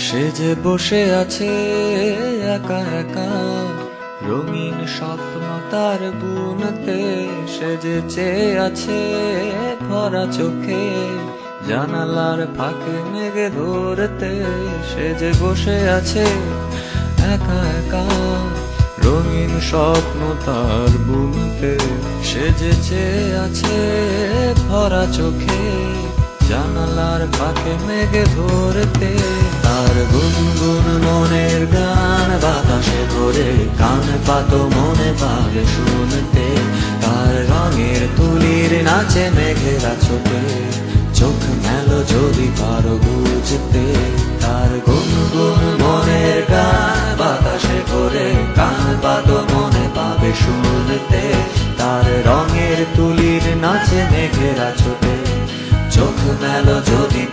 সে যে বসে আছে একা একা, রঙিন স্বপ্ন তার বুনতে। সে যে চেয়ে আছে ভরা চোখে, জানালার ফাঁকে মেঘে ধরতে। সে যে বসে আছে একা একা, রঙিন স্বপ্ন তার বুনতে। সে যে চেয়ে আছে ভরা চোখে, জানালার ফাঁকে মেঘে ধরতে। তার গুনগুন মনের গান বাতাসে ধরে, কান পাতো মনে পাবে শুনতে। তার রঙের তুলির নাচে মেঘেরা ছোটে, চোখ মেলো যদি পারো বুঝতে। তার গুনগুন মনের গান বাতাসে ধরে, কান পাতো মনে পাবে শুনতে। তার রঙের তুলির নাচে মেঘেরা ছোটে, চোখ মেলো যদি